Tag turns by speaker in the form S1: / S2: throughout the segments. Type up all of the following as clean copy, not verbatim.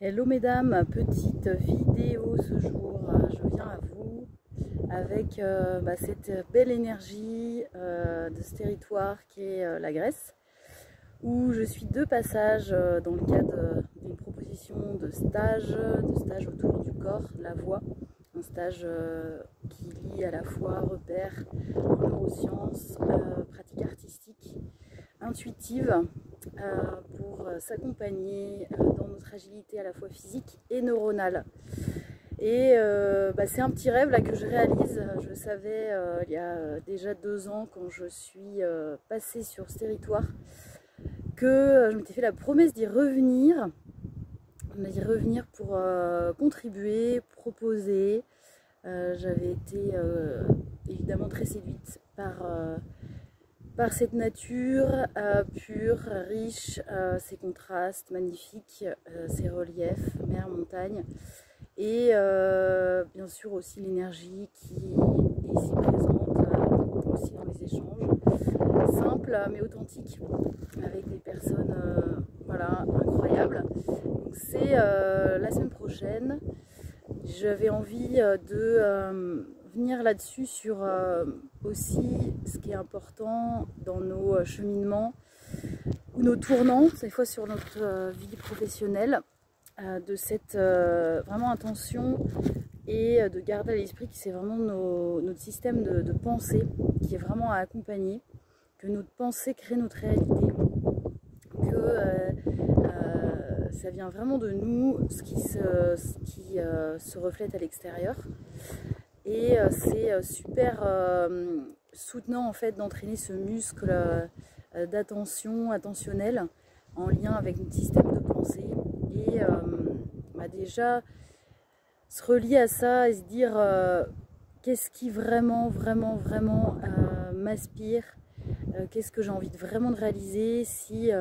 S1: Hello mesdames, petite vidéo ce jour, je viens à vous avec cette belle énergie de ce territoire qui est la Grèce, où je suis de passage dans le cadre d'une proposition de stage autour du corps, la voix, un stage qui lie à la fois repères en neurosciences, pratiques artistiques, intuitives, pour s'accompagner dans notre agilité à la fois physique et neuronale. Et c'est un petit rêve là que je réalise. Je le savais il y a déjà 2 ans quand je suis passée sur ce territoire, que je m'étais fait la promesse d'y revenir pour contribuer, proposer. J'avais été évidemment très séduite par cette nature pure, riche, ces contrastes magnifiques, ces reliefs, mer, montagne, et bien sûr aussi l'énergie qui est ici présente, aussi dans les échanges, simples mais authentiques, avec des personnes voilà, incroyables. Donc c'est la semaine prochaine. J'avais envie de venir là-dessus sur aussi ce qui est important dans nos cheminements ou nos tournants, cette fois sur notre vie professionnelle, de cette vraiment intention et de garder à l'esprit que c'est vraiment notre système de pensée qui est vraiment à accompagner, que notre pensée crée notre réalité, que ça vient vraiment de nous, ce qui se reflète à l'extérieur. Et c'est super soutenant en fait d'entraîner ce muscle d'attention, attentionnel, en lien avec notre système de pensée. Et déjà se relier à ça et se dire qu'est-ce qui vraiment m'aspire, qu'est-ce que j'ai envie vraiment de réaliser si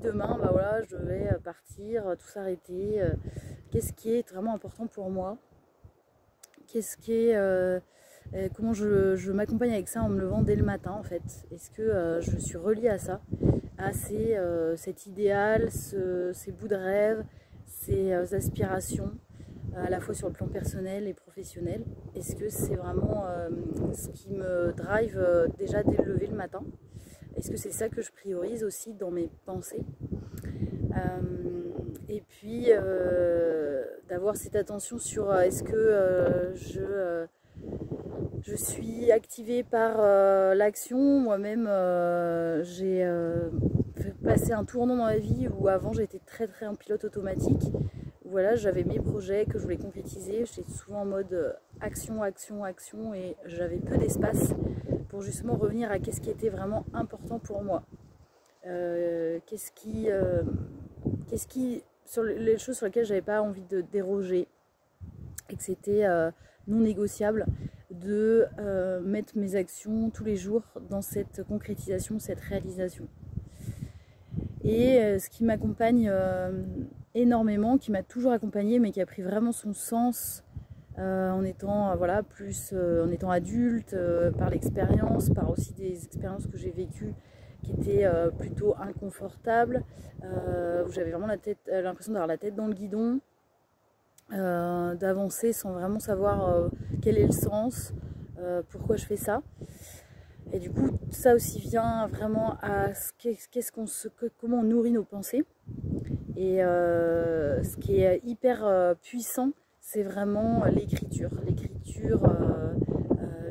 S1: demain voilà, je vais partir, tout s'arrêter, qu'est-ce qui est vraiment important pour moi, qu'est-ce qui est, comment je m'accompagne avec ça en me levant dès le matin en fait. Est-ce que je suis reliée à ça, à cet idéal, ces bouts de rêve, ces aspirations, à la fois sur le plan personnel et professionnel. Est-ce que c'est vraiment ce qui me drive déjà dès le lever le matin? Est-ce que c'est ça que je priorise aussi dans mes pensées? Et puis d'avoir cette attention sur est-ce que je suis activée par l'action. Moi-même j'ai passé un tournant dans ma vie où avant j'étais très en pilote automatique. Voilà, j'avais mes projets que je voulais concrétiser, j'étais souvent en mode action, et j'avais peu d'espace pour justement revenir à qu'est-ce qui était vraiment important pour moi. Qu'est-ce qui sur les choses sur lesquelles j'avais pas envie de déroger, et que c'était non négociable de mettre mes actions tous les jours dans cette concrétisation, cette réalisation. Et ce qui m'accompagne énormément, qui m'a toujours accompagnée, mais qui a pris vraiment son sens en étant en étant adulte, par l'expérience, par aussi des expériences que j'ai vécues qui étaient plutôt inconfortables, où j'avais vraiment l'impression d'avoir la tête dans le guidon, d'avancer sans vraiment savoir quel est le sens, pourquoi je fais ça. Et du coup, ça aussi vient vraiment à comment on nourrit nos pensées. Et ce qui est hyper puissant, c'est vraiment l'écriture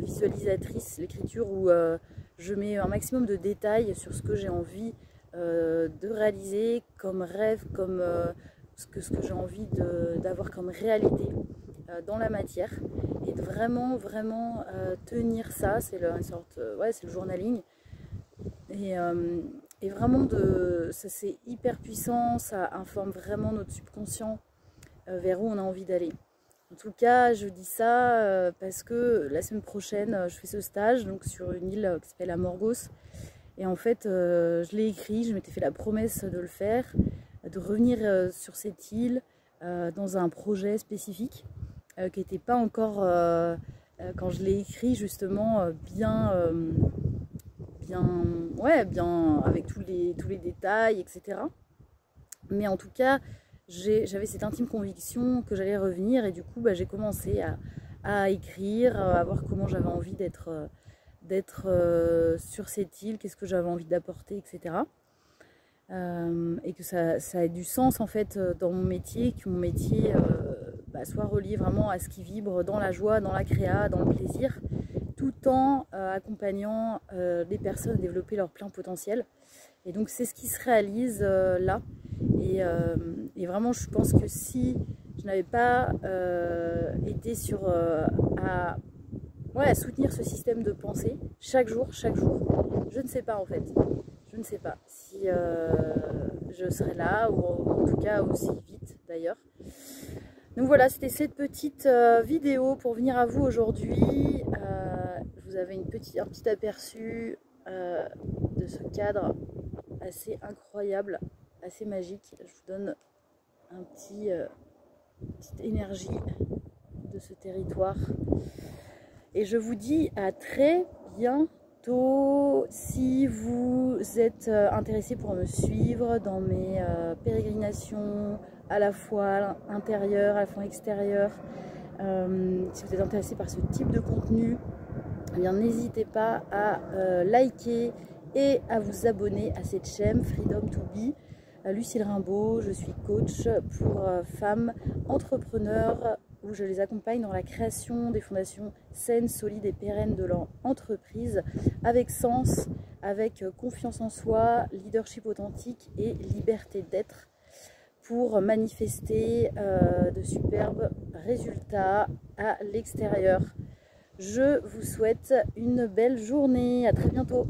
S1: visualisatrice, l'écriture où je mets un maximum de détails sur ce que j'ai envie de réaliser comme rêve, comme ce que j'ai envie d'avoir comme réalité dans la matière, et de vraiment tenir ça. C'est c'est le journaling, et vraiment ça c'est hyper puissant, ça informe vraiment notre subconscient vers où on a envie d'aller. En tout cas, je dis ça parce que la semaine prochaine je fais ce stage donc sur une île qui s'appelle Amorgos, et en fait je l'ai écrit, je m'étais fait la promesse de le faire, de revenir sur cette île dans un projet spécifique qui n'était pas encore, quand je l'ai écrit justement, bien avec tous les détails, etc. Mais en tout cas, j'avais cette intime conviction que j'allais revenir, et du coup j'ai commencé à écrire, à voir comment j'avais envie d'être sur cette île, qu'est-ce que j'avais envie d'apporter, etc. Et que ça ait du sens en fait dans mon métier, que mon métier soit relié vraiment à ce qui vibre dans la joie, dans la créa, dans le plaisir, tout en accompagnant les personnes à développer leur plein potentiel. Et donc c'est ce qui se réalise là. Et vraiment je pense que si je n'avais pas été à soutenir ce système de pensée chaque jour, je ne sais pas en fait. Je ne sais pas si je serai là, ou en tout cas aussi vite d'ailleurs. Donc voilà, c'était cette petite vidéo pour venir à vous aujourd'hui. Vous avez un petit aperçu de ce cadre assez incroyable, assez magique. Je vous donne une petite énergie de ce territoire. Et je vous dis à très bientôt. Si vous êtes intéressé pour me suivre dans mes pérégrinations, à la fois intérieures, à la fois extérieures, si vous êtes intéressé par ce type de contenu, eh bien n'hésitez pas à liker et à vous abonner à cette chaîne Freedom to Be. Lucille Rimbaud, je suis coach pour femmes entrepreneurs, où je les accompagne dans la création des fondations saines, solides et pérennes de leur entreprise, avec sens, avec confiance en soi, leadership authentique et liberté d'être, pour manifester de superbes résultats à l'extérieur. Je vous souhaite une belle journée, à très bientôt.